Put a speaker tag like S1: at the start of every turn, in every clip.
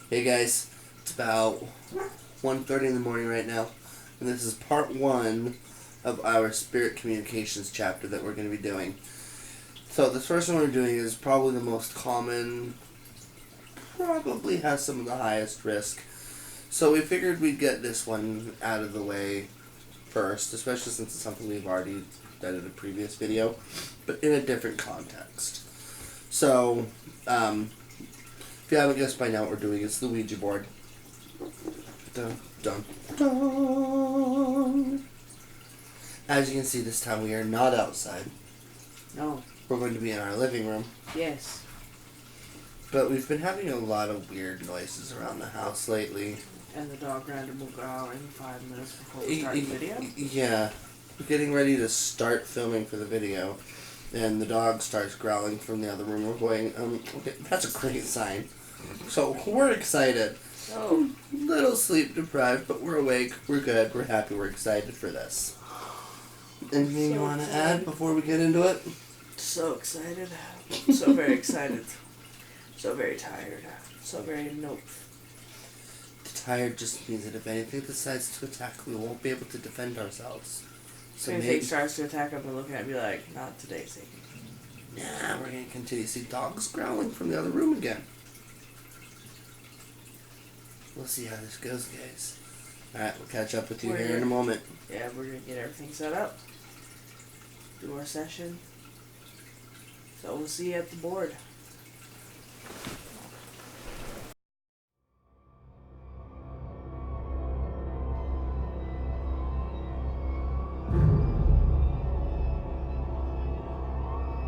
S1: Hey guys, it's about 1:30 in the morning right now, and this is part one of our spirit communications chapter that we're going to be doing. So this first one we're doing is probably the most common, probably has some of the highest risk. So we figured we'd get this one out of the way first, especially since it's something we've already done in a previous video, but in a different context. So, if you haven't guessed by now what we're doing, it's the Ouija board. Dun, dun, dun. As you can see, this time we are not outside.
S2: No.
S1: We're going to be in our living room.
S2: Yes.
S1: But we've been having a lot of weird noises around the house lately.
S2: And the dog random will growling 5 minutes before we start the video.
S1: Yeah. We're getting ready to start filming for the video. And the dog starts growling from the other room. We're going, okay, that's a great sign. So, we're excited.
S2: Oh.
S1: Little sleep deprived, but we're awake, we're good, we're happy, we're excited for this. Anything you want to add before we get into it?
S2: So excited. So very excited. So very tired. So very nope.
S1: Tired just means that if anything decides to attack, we won't be able to defend ourselves. So
S2: if anything starts to attack, I'm going to look at it and be like, not today, Sadie.
S1: Nah, we're going to continue to see dogs growling from the other room again. We'll see how this goes, guys. Alright, we'll catch up with you here in a moment.
S2: Yeah, we're going to get everything set up. Do our session. So we'll see you at the board.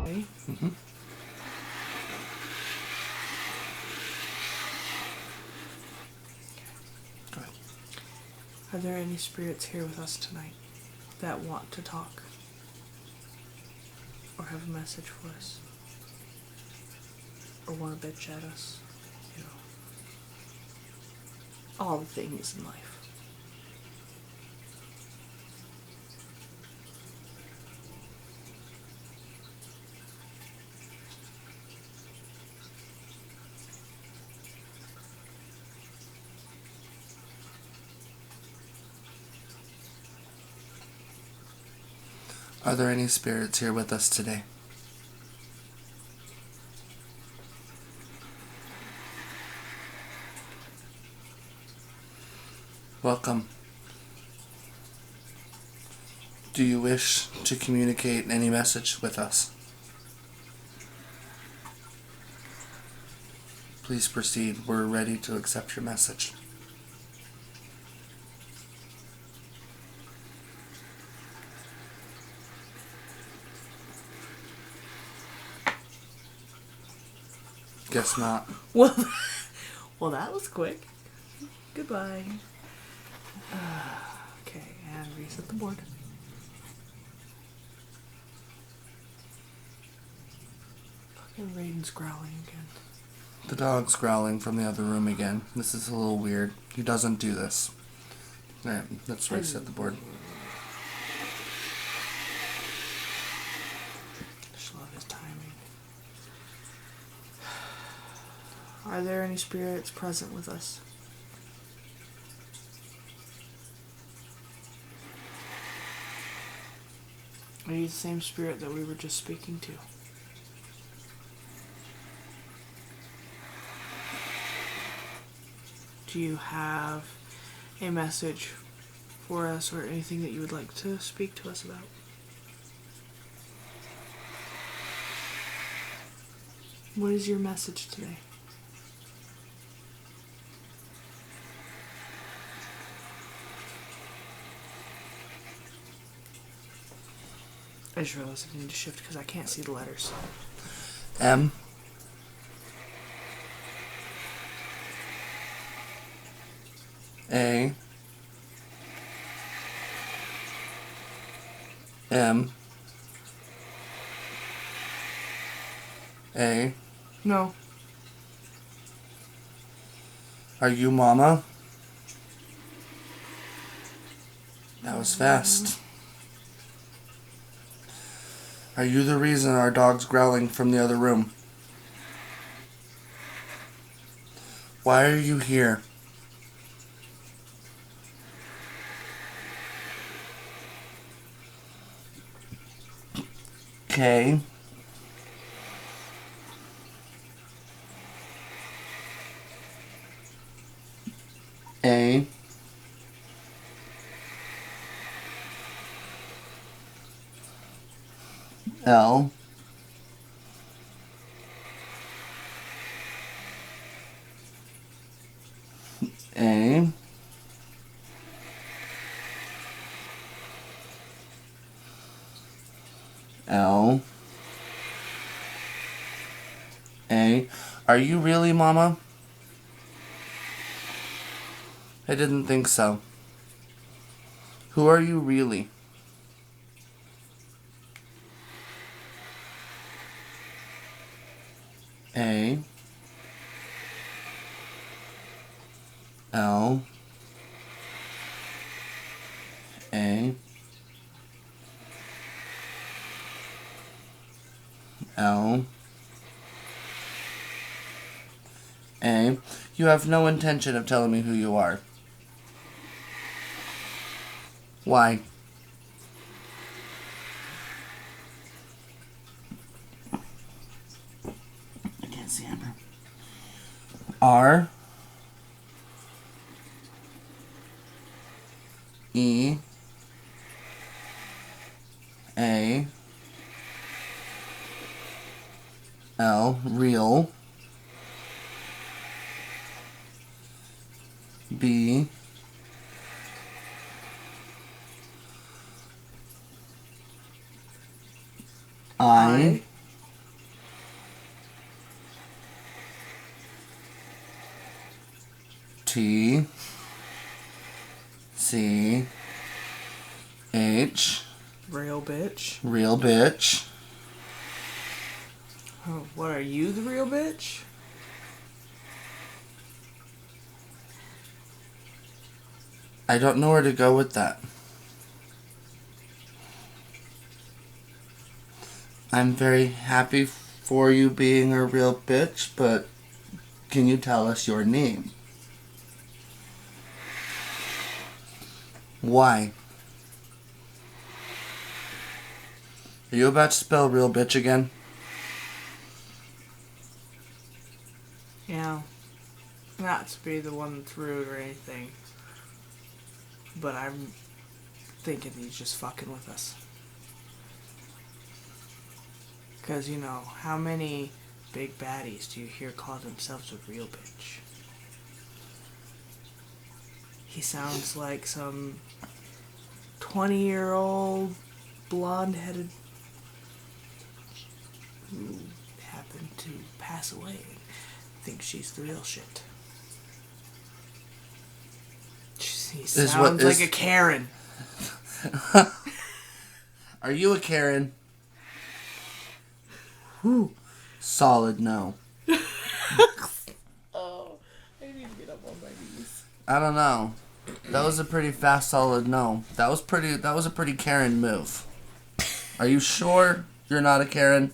S2: Okay.
S1: Mm-hmm. Go ahead.
S2: Are there any spirits here with us tonight that want to talk? Or have a message for us? Or want to bitch at us? You know. All the things in life.
S1: Are there any spirits here with us today? Welcome. Do you wish to communicate any message with us? Please proceed. We're ready to accept your message. Guess not.
S2: Well, that was quick. Goodbye. Okay, and reset the board. Fucking Raiden's growling again.
S1: The dog's growling from the other room again. This is a little weird. He doesn't do this. Alright, let's reset the board.
S2: Just love his timing. Are there any spirits present with us? Are you the same spirit that we were just speaking to? Do you have a message for us or anything that you would like to speak to us about? What is your message today? I just realized I need to shift because I can't see the letters.
S1: M. A. M. A.
S2: No.
S1: Are you Mama? That was fast. Are you the reason our dog's growling from the other room? Why are you here? K. A. L. A. L. A. Are you really, Mama? I didn't think so. Who are you really? A. L. A. L. A. You have no intention of telling me who you are. Why? I can't see Amber. R. E. A. L. Real. B. I. T. C. H.
S2: Real bitch.
S1: Real bitch.
S2: Oh, what, are you the real bitch?
S1: I don't know where to go with that. I'm very happy for you being a real bitch, but can you tell us your name? Why? Are you about to spell real bitch again?
S2: Yeah. Not to be the one that's rude or anything, but I'm thinking he's just fucking with us. Because, you know, how many big baddies do you hear call themselves a real bitch? He sounds like some 20-year-old blonde-headed who happened to pass away and thinks she's the real shit. He sounds like a Karen.
S1: Are you a Karen? Whew. Solid no.
S2: Oh, I need to get up on my knees.
S1: I don't know. That was a pretty fast solid no. That was a pretty Karen move. Are you sure you're not a Karen?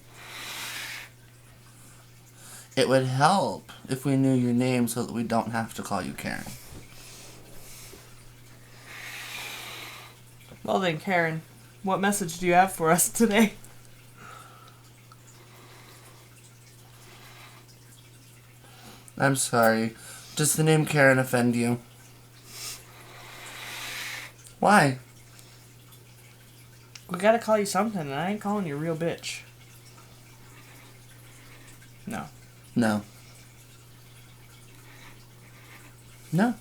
S1: It would help if we knew your name so that we don't have to call you Karen.
S2: Well then, Karen, what message do you have for us today?
S1: I'm sorry. Does the name Karen offend you? Why?
S2: We gotta call you something, and I ain't calling you a real bitch. No.
S1: No. No.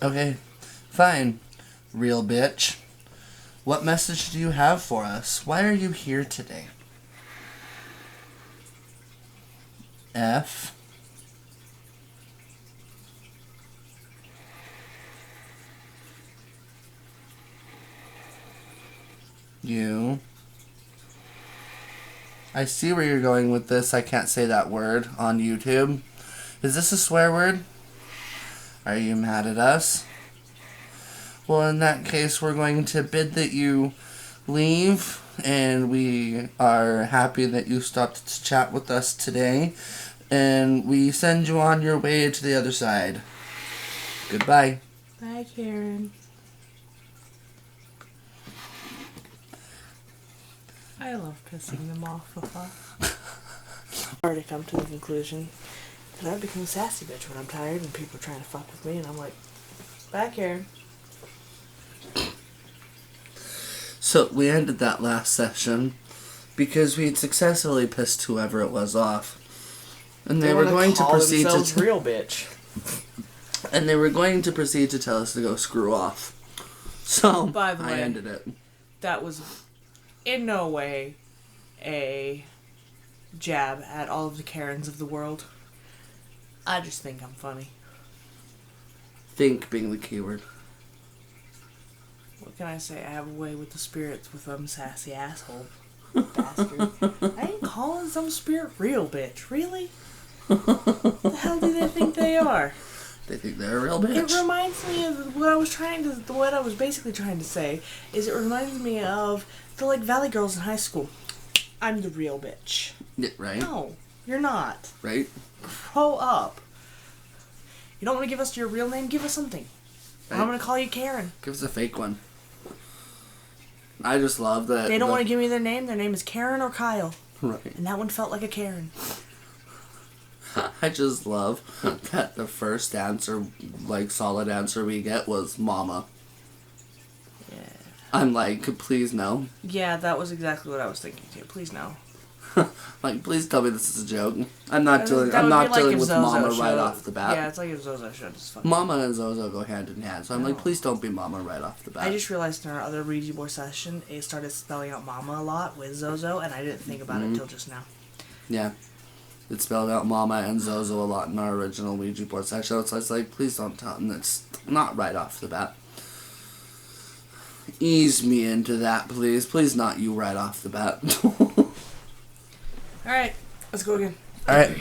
S1: Okay, fine. Real bitch. What message do you have for us? Why are you here today? F. U. I see where you're going with this. I can't say that word on YouTube. Is this a swear word? Are you mad at us? Well, in that case, we're going to bid that you leave and we are happy that you stopped to chat with us today. And we send you on your way to the other side. Goodbye.
S2: Bye, Karen. I love pissing them off with us. I've already come to the conclusion that I've become a sassy bitch when I'm tired and people are trying to fuck with me, and I'm like, bye, Karen.
S1: So we ended that last session because we had successfully pissed whoever it was off. And they were going to proceed to
S2: real bitch.
S1: And they were going to proceed to tell us to go screw off. So
S2: by the way,
S1: I ended it.
S2: That was in no way a jab at all of the Karens of the world. I just think I'm funny.
S1: Think being the keyword.
S2: What can I say? I have a way with the spirits with them sassy asshole bastard. I ain't calling some spirit real bitch. Really? The hell do they think they are?
S1: They think they're a real bitch.
S2: It reminds me of what I was basically trying to say is it reminds me of the like Valley Girls in high school. I'm the real bitch.
S1: Yeah, right?
S2: No, you're not.
S1: Right?
S2: Grow up. You don't want to give us your real name? Give us something. Right. I'm going to call you Karen.
S1: Give us a fake one. I just love that.
S2: They don't want to give me their name. Their name is Karen or Kyle.
S1: Right.
S2: And that one felt like a Karen.
S1: I just love that the first answer, like, solid answer we get was Mama.
S2: Yeah.
S1: I'm like, please no.
S2: Yeah, that was exactly what I was thinking too. Please no.
S1: Like, please tell me this is a joke. I'm not dealing with Mama right off the bat.
S2: Yeah, it's like if Zozo showed us fucking.
S1: Mama and Zozo go hand in hand, so I'm like, please don't be Mama right off the bat.
S2: I just realized in our other Ouija board session, it started spelling out Mama a lot with Zozo, and I didn't think about it until just now.
S1: Yeah. It spelled out Mama and Zozo a lot in our original Ouija board session, so it's like, please don't tell them it's not right off the bat. Ease me into that, please. Please not you right off the bat.
S2: Alright, let's go again.
S1: Alright.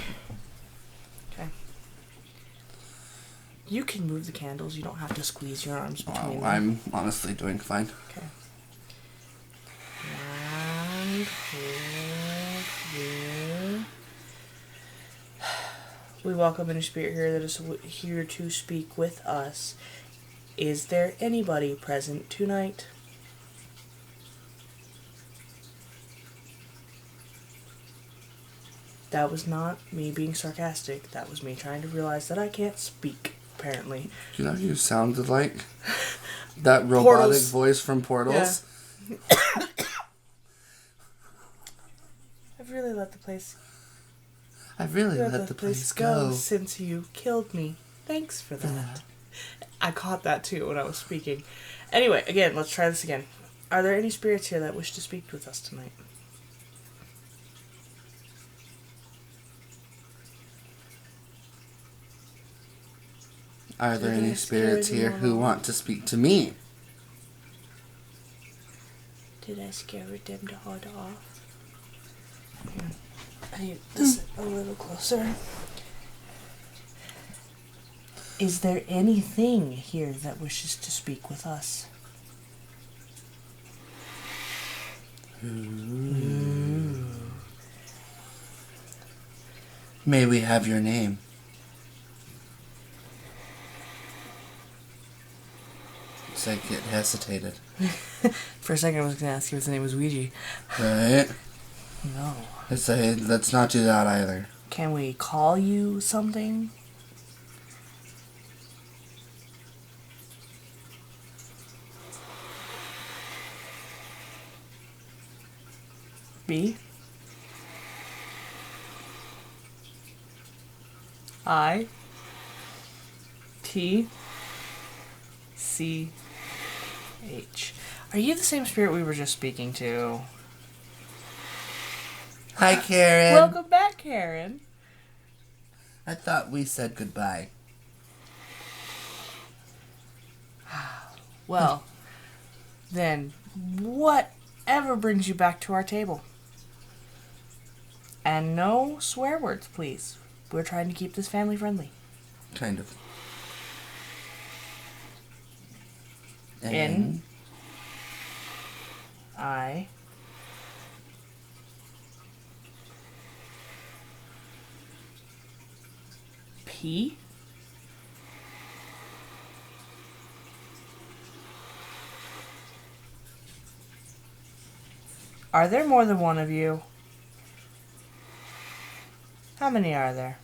S2: Okay. You can move the candles. You don't have to squeeze your arms between them.
S1: I'm honestly doing fine.
S2: Okay. 1, 2, 3. We welcome any spirit here that is here to speak with us. Is there anybody present tonight? That was not me being sarcastic. That was me trying to realize that I can't speak, apparently.
S1: You know you sounded like? That robotic
S2: Portals.
S1: voice from Portals?
S2: Yeah. I've really let the place go since you killed me. Thanks for that. I caught that too when I was speaking. Anyway, again, let's try this again. Are there any spirits here that wish to speak with us tonight?
S1: Are there any spirits here who want to speak to me?
S2: Did I scare them to hard off? Here. I need this a little closer. Is there anything here that wishes to speak with us?
S1: Ooh. May we have your name? It's like it hesitated.
S2: For a second I was going to ask you if his name was Ouija.
S1: Right?
S2: No.
S1: Let's not do that either.
S2: Can we call you something? B? I? T? C? H. Are you the same spirit we were just speaking to?
S1: Hi, Karen.
S2: Welcome back, Karen.
S1: I thought we said goodbye.
S2: Well, then, whatever brings you back to our table? And no swear words, please. We're trying to keep this family friendly.
S1: Kind of.
S2: N I He? Are there more than one of you? How many are there?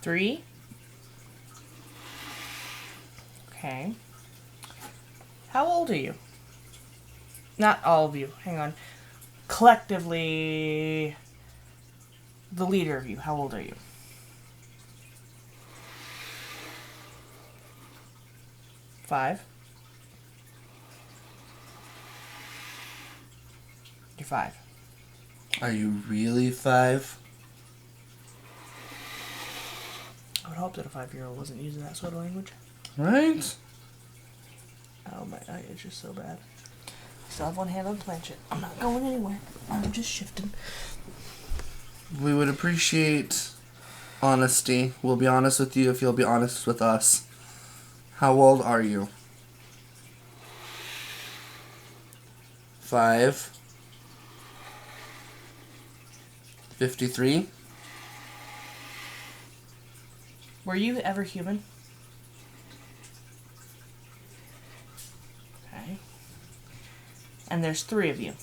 S2: 3? Okay. How old are you? Not all of you. Hang on. Collectively, the leader of you. How old are you? 5? You're 5.
S1: Are you really 5?
S2: I would hope that a 5-year-old wasn't using that sort of language.
S1: Right?
S2: Oh my god, it's just so bad. Still have one hand on the planchette. I'm not going anywhere. I'm just shifting.
S1: We would appreciate honesty. We'll be honest with you if you'll be honest with us. How old are you? 5. 53.
S2: Were you ever human? Okay. And there's 3 of you.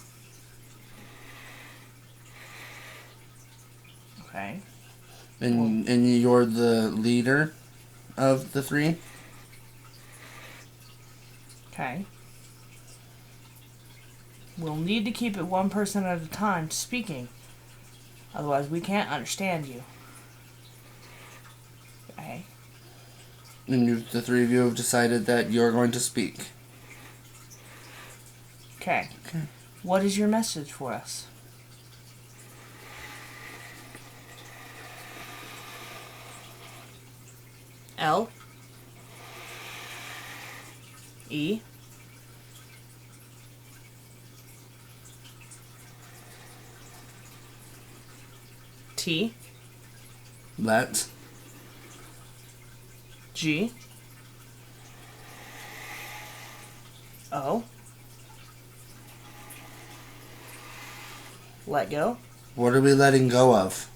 S2: Okay.
S1: And you're the leader of the 3?
S2: Okay. We'll need to keep it one person at a time speaking. Otherwise, we can't understand you. Okay.
S1: And the 3 of you have decided that you're going to speak.
S2: Okay.
S1: Okay.
S2: What is your message for us? L? E? T?
S1: Let.
S2: G? O? Let go?
S1: What are we letting go of?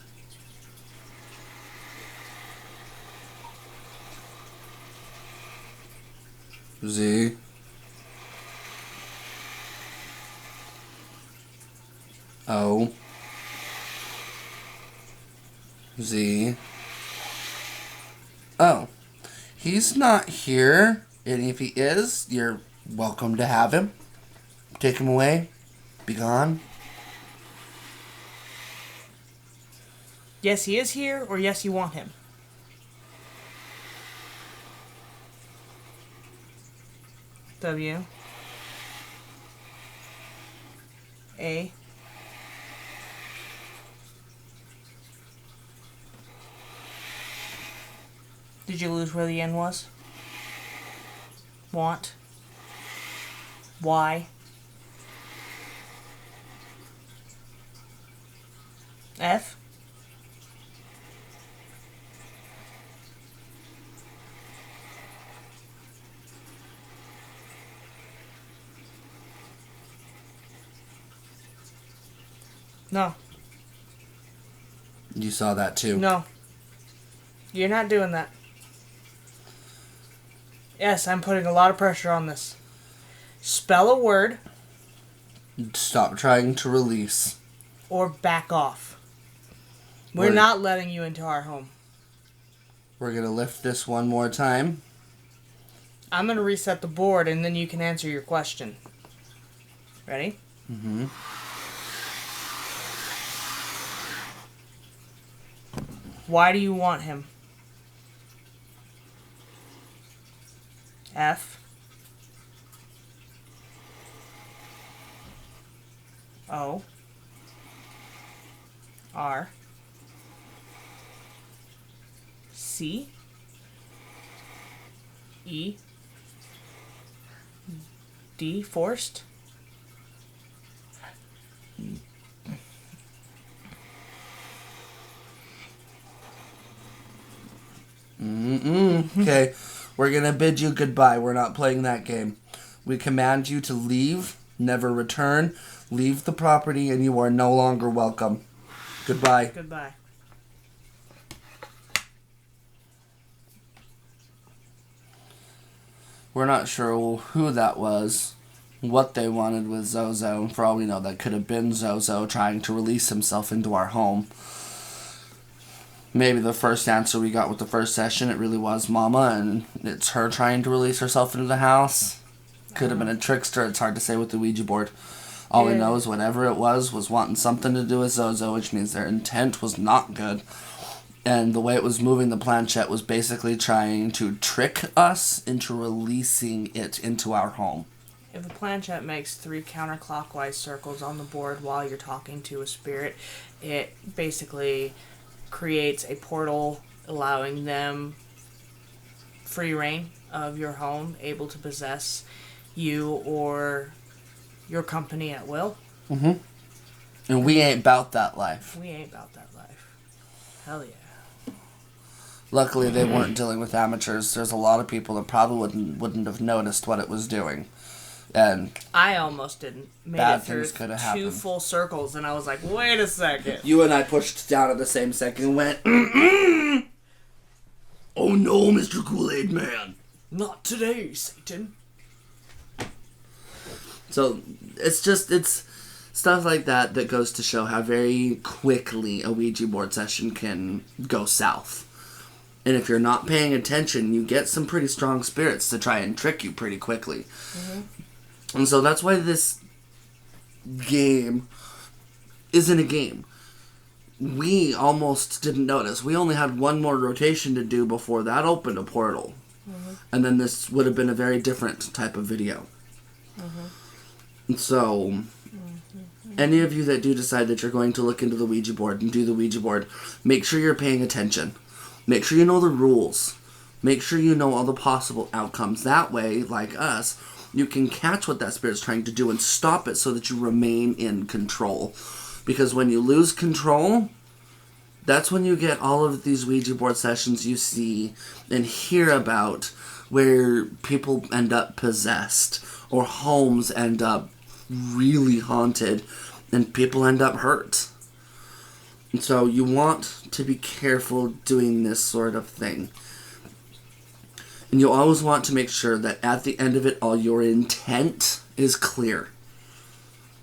S1: Z. O. Z. Oh. He's not here. And if he is, you're welcome to have him. Take him away. Be gone.
S2: Yes, he is here, or yes, you want him? W. A. Did you lose where the N was? Want. Y. F. No.
S1: You saw that too.
S2: No. You're not doing that. Yes, I'm putting a lot of pressure on this. Spell a word
S1: Stop trying to release.
S2: or back off. We're not letting you into our home.
S1: We're going to lift this one more time.
S2: I'm going to reset the board and then you can answer your question. Ready?
S1: Mm-hmm.
S2: Why do you want him? F. O. R. C. E. D. Forced.
S1: Okay, we're gonna bid you goodbye. We're not playing that game. We command you to leave, never return, leave the property, and you are no longer welcome. Goodbye.
S2: Goodbye.
S1: We're not sure who that was, what they wanted with Zozo. For all we know, that could have been Zozo trying to release himself into our home. Maybe the first answer we got with the first session, it really was Mama, and it's her trying to release herself into the house. Could have been a trickster. It's hard to say with the Ouija board. All we know is whatever it was wanting something to do with Zozo, which means their intent was not good. And the way it was moving the planchette was basically trying to trick us into releasing it into our home.
S2: If a planchette makes 3 counterclockwise circles on the board while you're talking to a spirit, it basically creates a portal allowing them free reign of your home, able to possess you or your company at will.
S1: Mm-hmm. And we ain't about that life.
S2: We ain't about that life. Hell yeah.
S1: Luckily, they weren't dealing with amateurs. There's a lot of people that probably wouldn't have noticed what it was doing. And
S2: I almost didn't. Made
S1: bad
S2: it through
S1: things could have
S2: 2
S1: happened.
S2: full circles, and I was like, wait a second.
S1: You and I pushed down at the same second and went, mm-mm. Oh no, Mr. Kool-Aid Man.
S2: Not today, Satan.
S1: So, it's stuff like that that goes to show how very quickly a Ouija board session can go south. And if you're not paying attention, you get some pretty strong spirits to try and trick you pretty quickly. Mm-hmm. And so that's why this game isn't a game. We almost didn't notice. We only had one more rotation to do before that opened a portal. Mm-hmm. And then this would have been a very different type of video. Mm-hmm. And so, any of you that do decide that you're going to look into the Ouija board and do the Ouija board, make sure you're paying attention. Make sure you know the rules. Make sure you know all the possible outcomes. That way, like us, you can catch what that spirit's trying to do and stop it so that you remain in control. Because when you lose control, that's when you get all of these Ouija board sessions you see and hear about where people end up possessed or homes end up really haunted and people end up hurt. And so you want to be careful doing this sort of thing. And you always want to make sure that at the end of it all, your intent is clear.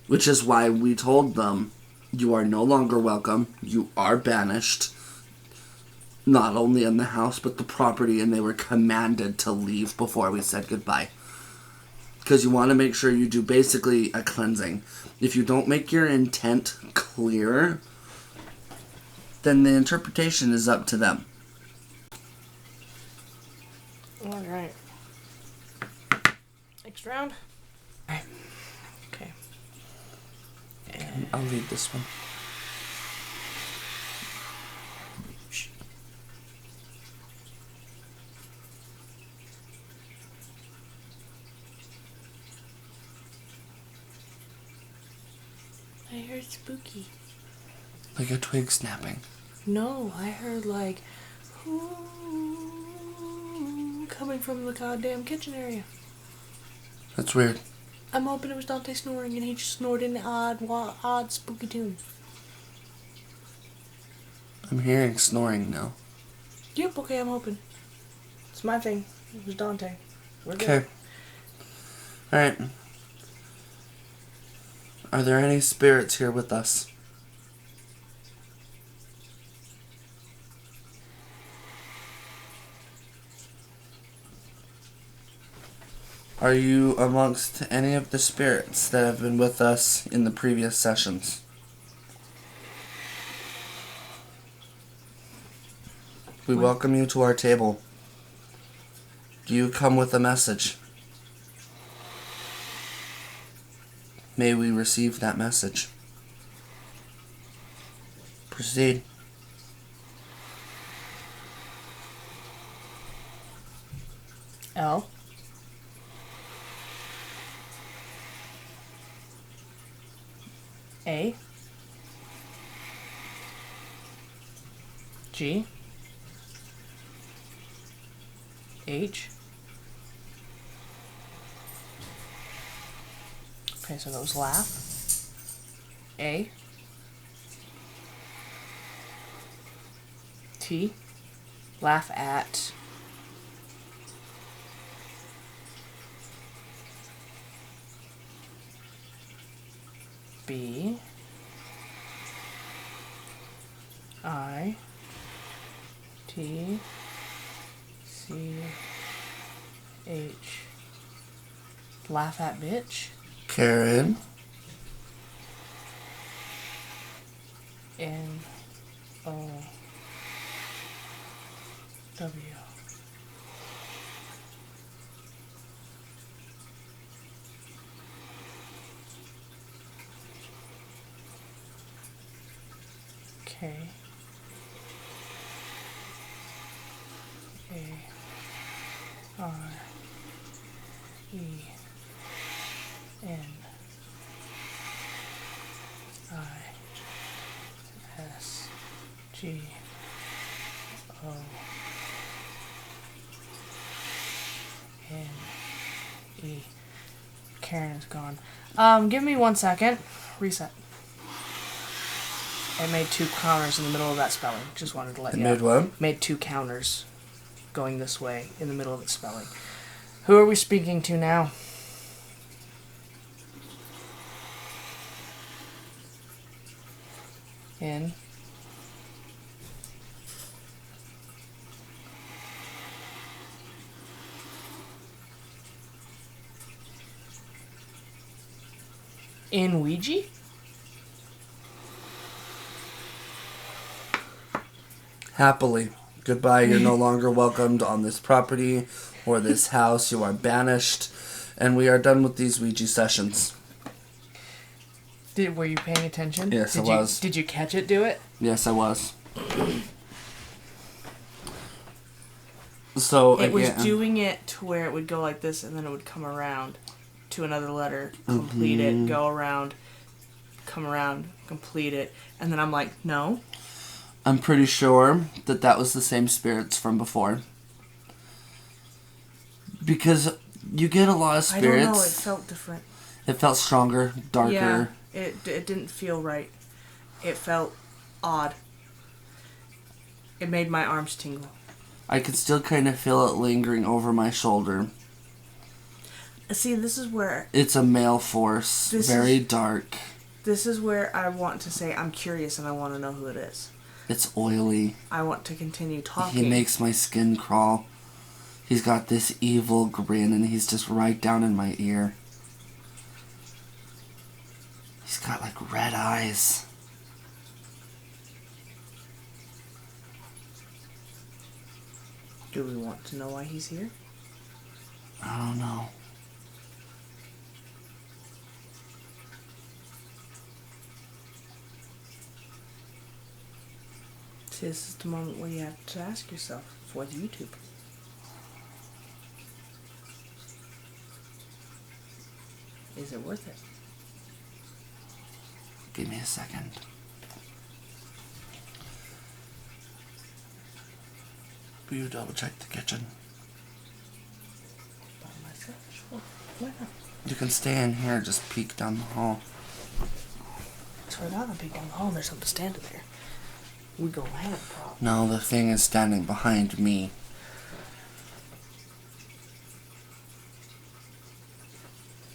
S1: Which is why we told them, you are no longer welcome. You are banished. Not only in the house, but the property. And they were commanded to leave before we said goodbye. Because you want to make sure you do basically a cleansing. If you don't make your intent clear, then the interpretation is up to them.
S2: Alright. Next round. Alright. Okay. And
S1: I'll lead this one.
S2: I heard spooky.
S1: Like a twig snapping.
S2: No, I heard like coming from the goddamn kitchen area.
S1: That's weird.
S2: I'm hoping it was Dante snoring and he just snored in the odd spooky tune.
S1: I'm hearing snoring now.
S2: Yep, okay, I'm hoping. It's my thing. It was Dante. We're good.
S1: Okay. Alright. Are there any spirits here with us? Are you amongst any of the spirits that have been with us in the previous sessions? We welcome you to our table. Do you come with a message? May we receive that message. Proceed.
S2: L. A. G. H. Okay, so that was laugh. A. T. Laugh at. B I T C H. Laugh at bitch.
S1: Karen.
S2: N O W. K A R E N I S G O N E. Karen is gone. Give me 1 second. Reset. It made 2 counters in the middle of that spelling. Just wanted to let you know.
S1: It made what?
S2: Made 2 counters going this way in the middle of its spelling. Who are we speaking to now? In. In Ouija?
S1: Happily. Goodbye, you're no longer welcomed on this property or this house. You are banished. And we are done with these Ouija sessions.
S2: Were you paying attention?
S1: Yes, I was.
S2: Did you catch it do it?
S1: Yes, I was. So
S2: it was doing it to where it would go like this and then it would come around to another letter, complete it, go around, come around, complete it. And then I'm like, no.
S1: I'm pretty sure that was the same spirits from before. Because you get a lot of spirits.
S2: I don't know, it felt different.
S1: It felt stronger, darker.
S2: Yeah, it didn't feel right. It felt odd. It made my arms tingle.
S1: I could still kind of feel it lingering over my shoulder.
S2: See, this is where...
S1: It's a male force. Very dark.
S2: This is where I want to say I'm curious and I want to know who it is.
S1: It's oily.
S2: I want to continue talking.
S1: He makes my skin crawl. He's got this evil grin and he's just right down in my ear. He's got like red eyes.
S2: Do we want to know why he's here?
S1: I don't know.
S2: See, this is the moment where you have to ask yourself for the YouTube. Is it worth it?
S1: Give me a second. Will you double check the kitchen?
S2: By myself? Sure. Why not?
S1: You can stay in here, just peek down the hall.
S2: So we're not gonna peek down the hall and there's something standing there. We gonna have a problem.
S1: No, the thing is standing behind me.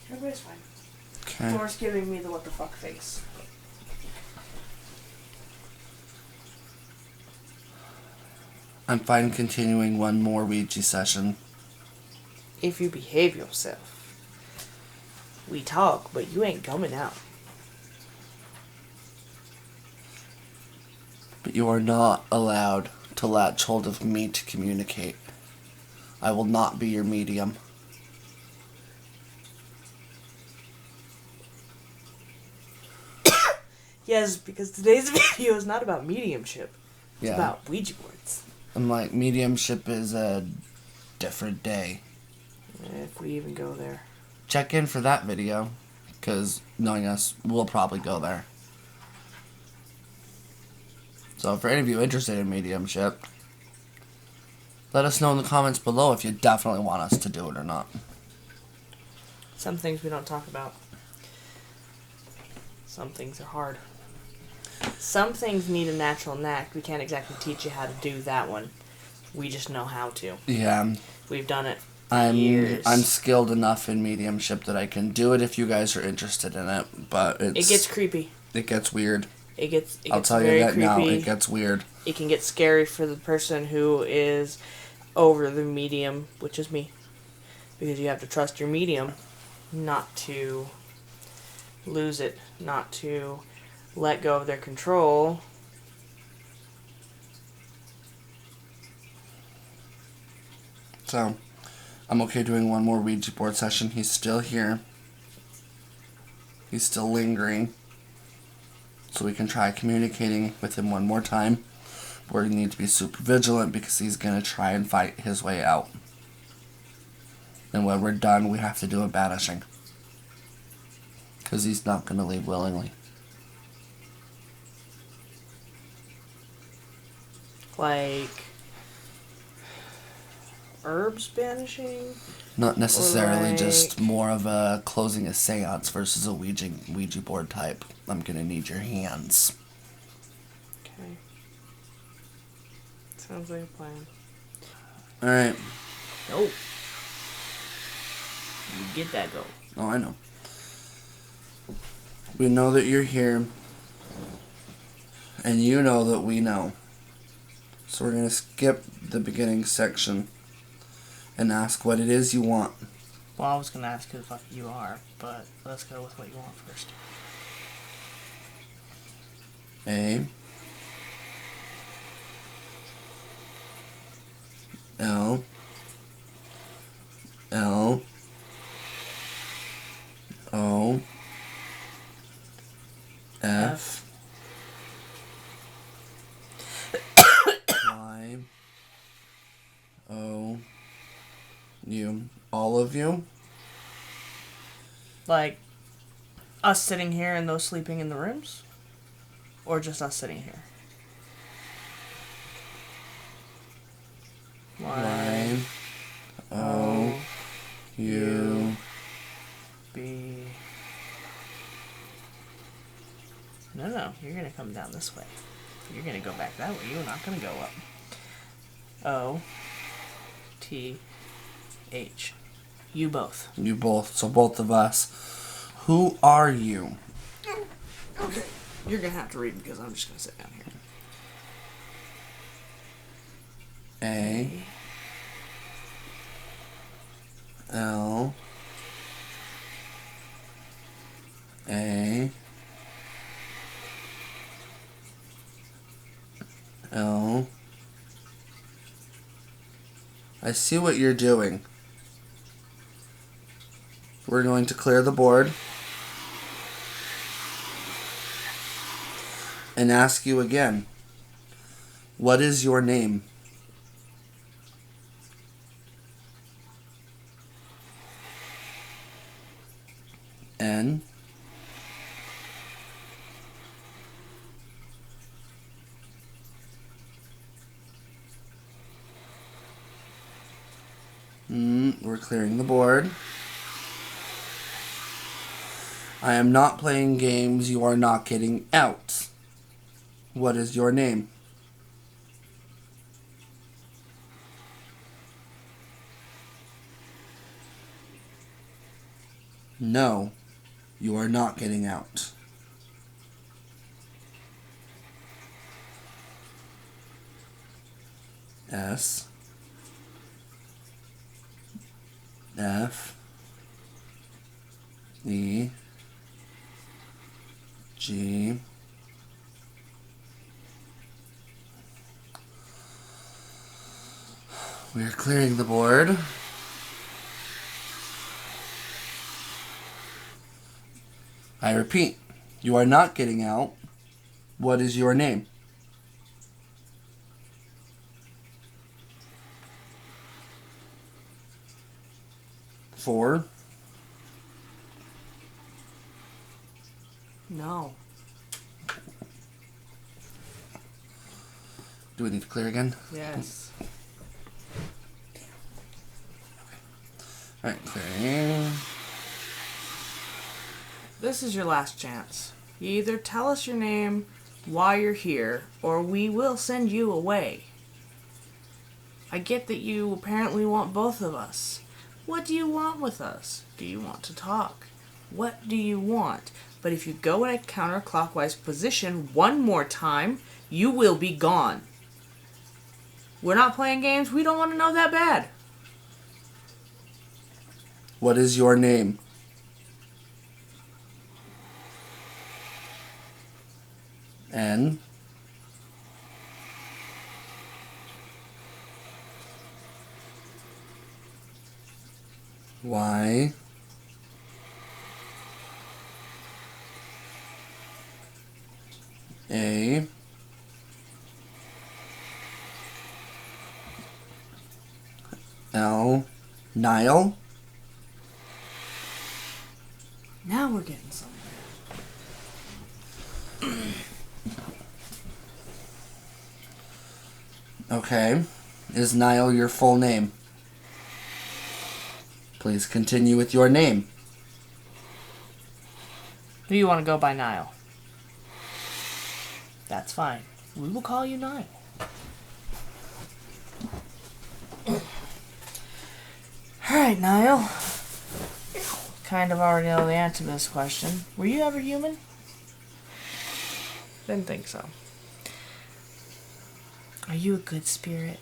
S2: Everybody's fine.
S1: Okay.
S2: Door's giving me the what the fuck face.
S1: I'm fine continuing one more Ouija session.
S2: If you behave yourself. We talk, but you ain't coming out.
S1: But you are not allowed to latch hold of me to communicate. I will not be your medium.
S2: Yes, because today's video is not about mediumship. It's about Ouija boards.
S1: I'm like, mediumship is a different day.
S2: If we even go there.
S1: Check in for that video, because knowing us, we'll probably go there. So for any of you interested in mediumship, let us know in the comments below if you definitely want us to do it or not.
S2: Some things we don't talk about. Some things are hard. Some things need a natural knack. We can't exactly teach you how to do that one. We just know how to.
S1: Yeah.
S2: We've done it years.
S1: I'm skilled enough in mediumship that I can do it if you guys are interested in it, but
S2: It gets creepy.
S1: It gets weird.
S2: It gets
S1: I'll tell
S2: very
S1: you that
S2: creepy.
S1: now. It gets weird.
S2: It can get scary for the person who is over the medium, which is me. Because you have to trust your medium not to lose it, not to let go of their control.
S1: So, I'm okay doing one more Ouija board session. He's still here. He's still lingering. So we can try communicating with him one more time. We're going to need to be super vigilant because he's going to try and fight his way out. And when we're done, we have to do a banishing. Because he's not going to leave willingly.
S2: Like herbs banishing?
S1: Not necessarily,
S2: like...
S1: just more of a closing a seance versus a Ouija board type. I'm going to need your hands.
S2: Okay. Sounds like a plan.
S1: Alright.
S2: Oh. You get that go.
S1: Oh, I know. We know that you're here. And you know that we know. So we're going to skip the beginning section and ask what it is you want.
S2: Well, I was going to ask who the fuck you are, but let's go with what you want first.
S1: A. L. L. O. F. Y. O. U. All of you?
S2: Like, us sitting here and those sleeping in the rooms? Or just us sitting here?
S1: Y. O. U.
S2: B. No, you're gonna come down this way. You're gonna go back that way. You're not gonna go up. O. T. H. You both.
S1: You both. So both of us. Who are you?
S2: Okay. You're gonna have to read because I'm just gonna sit down here.
S1: A. L. A. L. I see what you're doing. We're going to clear the board and ask you again. What is your name? N. We're clearing the board. I am not playing games. You are not getting out. What is your name? No, you are not getting out. S. F. E. G. We are clearing the board. I repeat, you are not getting out. What is your name? Four.
S2: No.
S1: Do we need to clear again?
S2: Yes.
S1: Alright, clearing.
S2: This is your last chance. You either tell us your name, why you're here, or we will send you away. I get that you apparently want both of us, What do you want with us? Do you want to talk? What do you want? But if you go in a counterclockwise position one more time, you will be gone. We're not playing games. We don't want to know that bad.
S1: What is your name? N. Y. A. L. Nile.
S2: Now we're getting somewhere.
S1: Okay. Is Nile your full name? Please continue with your name.
S2: Do you want to go by Nile? That's fine. We will call you Nile. Alright, Nile. Kind of already know the answer to this question. Were you ever human? Didn't think so. Are you a good spirit?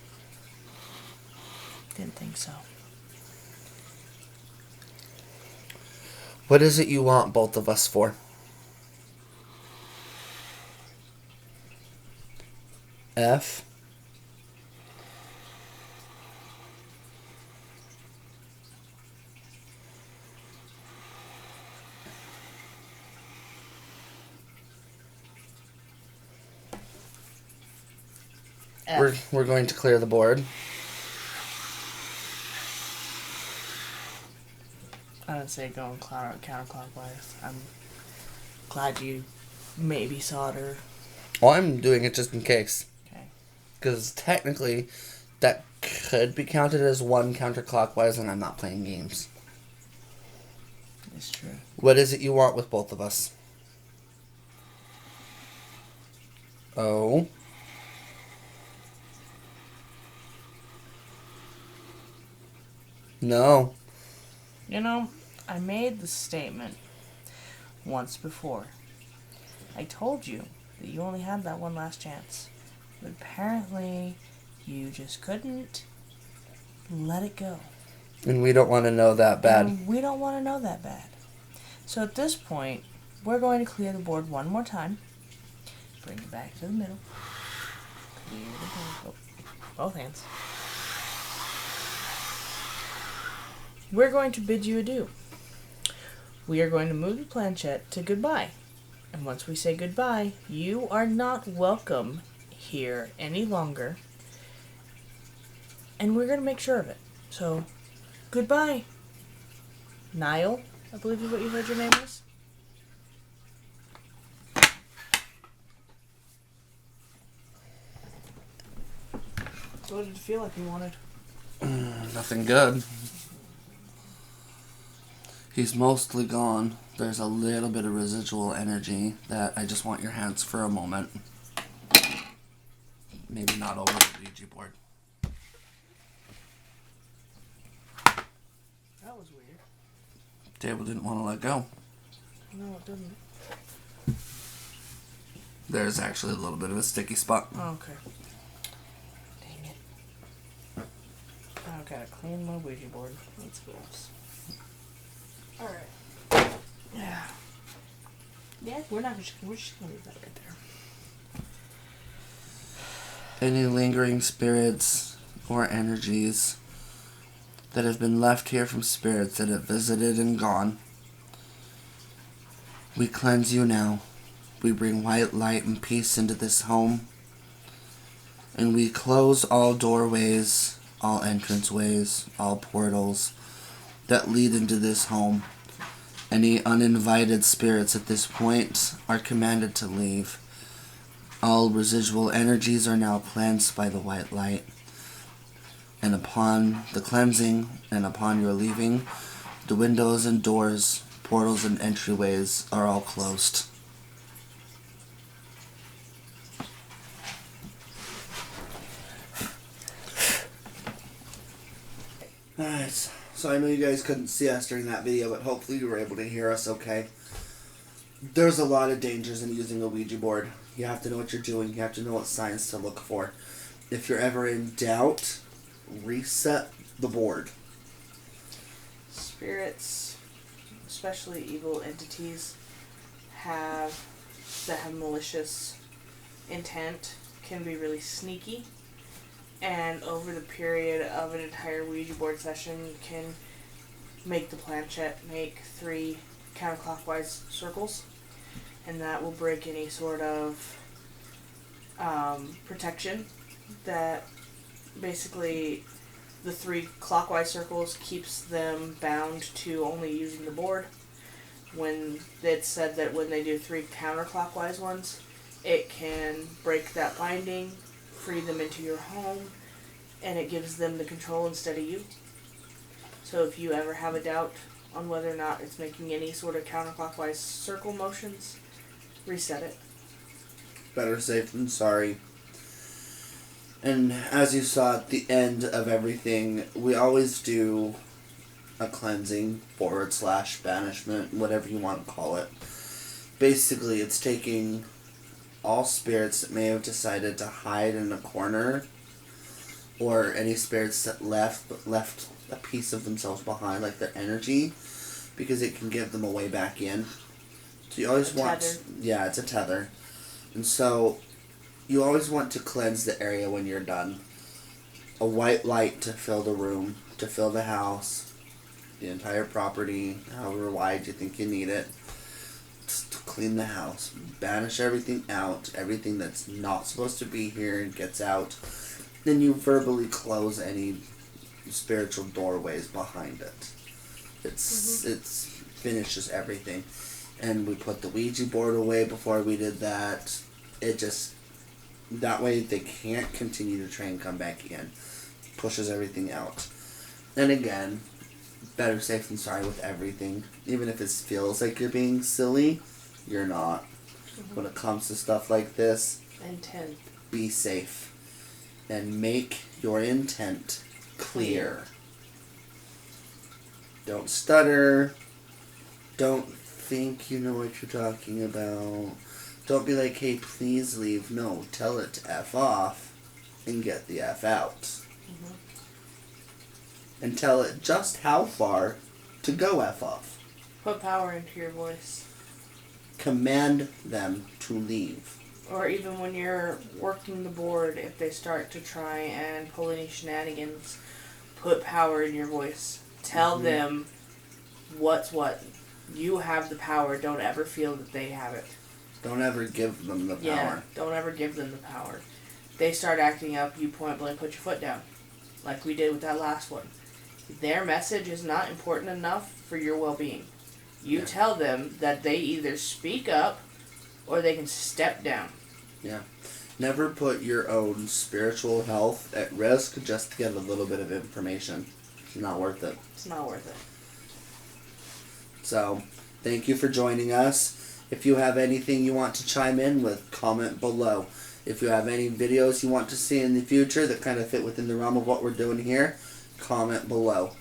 S2: Didn't think so.
S1: What is it you want both of us for? F. We're going to clear the board.
S2: I didn't say going counterclockwise. I'm glad you maybe saw it or...
S1: Well, I'm doing it just in case.
S2: Okay.
S1: Because technically, that could be counted as one counterclockwise, and I'm not playing games.
S2: It's true.
S1: What is it you want with both of us? O. No.
S2: You know, I made the statement once before. I told you that you only had that one last chance. But apparently, you just couldn't let it go.
S1: And we don't want to know that bad.
S2: And we don't want to know that bad. So at this point, we're going to clear the board one more time. Bring it back to the middle. Clear the board. Both hands. We're going to bid you adieu. We are going to move the planchette to goodbye. And once we say goodbye, you are not welcome here any longer. And we're going to make sure of it. So, goodbye. Nile, I believe is what you heard your name was. So what did it feel like you wanted?
S1: Nothing good. He's mostly gone. There's a little bit of residual energy that I just want your hands for a moment. Maybe not over the Ouija board.
S2: That was weird.
S1: Table didn't want to let go.
S2: No, it didn't.
S1: There's actually a little bit of a sticky spot.
S2: Oh, okay. Dang it. I gotta clean my Ouija board. Let's go. Alright. Yeah. Yeah, we're just gonna leave that right there.
S1: Any lingering spirits or energies that have been left here from spirits that have visited and gone, we cleanse you now. We bring white light and peace into this home. And we close all doorways, all entranceways, all portals that lead into this home. Any uninvited spirits at this point are commanded to leave. All residual energies are now cleansed by the white light. And upon the cleansing and upon your leaving, the windows and doors, portals and entryways are all closed. Alright, So I know you guys couldn't see us during that video, but hopefully you were able to hear us okay. There's a lot of dangers in using a Ouija board. You have to know what you're doing. You have to know what signs to look for. If you're ever in doubt, reset the board.
S2: Spirits, especially evil entities, that have malicious intent, can be really sneaky. And over the period of an entire Ouija board session can make the planchette make 3 counterclockwise circles, and that will break any sort of protection. That basically the 3 clockwise circles keeps them bound to only using the board. When it's said that when they do 3 counterclockwise ones, it can break that binding, free them into your home, and it gives them the control instead of you. So if you ever have a doubt on whether or not it's making any sort of counterclockwise circle motions, reset it.
S1: Better safe than sorry. And as you saw at the end of everything, we always do a cleansing / banishment, whatever you want to call it. Basically, it's taking all spirits that may have decided to hide in a corner, or any spirits that left a piece of themselves behind, like their energy, because it can give them a way back in. So you always want...
S2: tether.
S1: Yeah, it's a tether. And so you always want to cleanse the area when you're done. A white light to fill the room, to fill the house, the entire property, however wide you think you need it. Just to clean the house. Banish everything out. Everything that's not supposed to be here gets out. Then you verbally close any spiritual doorways behind it. It's finishes everything. And we put the Ouija board away before we did that. That way they can't continue to try and come back in. Pushes everything out. And again, better safe than sorry with everything. Even if it feels like you're being silly, you're not. When it comes to stuff like this,
S2: Intent.
S1: be safe. And make your intent clear. Don't stutter. Don't think you know what you're talking about. Don't be like, hey, please leave. No, tell it to F off and get the F out. And tell it just how far to go F off.
S2: Put power into your voice.
S1: Command them to leave.
S2: Or even when you're working the board, if they start to try and pull any shenanigans, put power in your voice. Tell them what's what. You have the power. Don't ever feel that they have it.
S1: Don't ever give them the power.
S2: Yeah, don't ever give them the power. They start acting up, you point blank put your foot down. Like we did with that last one. Their message is not important enough for your well-being. You tell them that they either speak up or they can step down.
S1: Yeah. Never put your own spiritual health at risk just to get a little bit of information. It's not worth it.
S2: It's not worth it.
S1: So, thank you for joining us. If you have anything you want to chime in with, comment below. If you have any videos you want to see in the future that kind of fit within the realm of what we're doing here, comment below.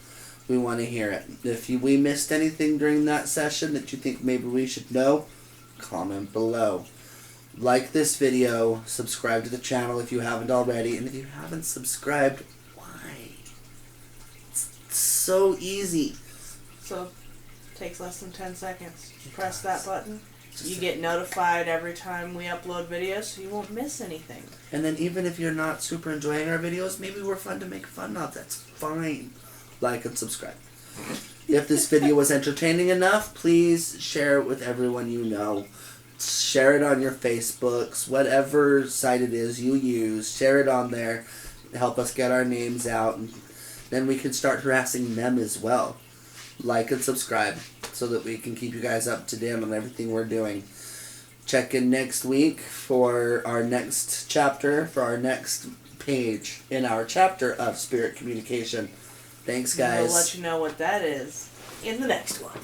S1: We want to hear it. If we missed anything during that session that you think maybe we should know, comment below. Like this video, subscribe to the channel if you haven't already, and if you haven't subscribed, why? It's so easy.
S2: So, it takes less than 10 seconds. Press that button. You get notified every time we upload videos, so you won't miss anything.
S1: And then even if you're not super enjoying our videos, maybe we're fun to make fun of. That's fine. Like and subscribe. If this video was entertaining enough, please share it with everyone you know. Share it on your Facebooks, whatever site it is you use. Share it on there. Help us get our names out. And then we can start harassing them as well. Like and subscribe so that we can keep you guys up to date on everything we're doing. Check in next week for our next chapter, for our next page in our chapter of Spirit Communication. Thanks, guys.
S2: We'll let you know what that is in the next one.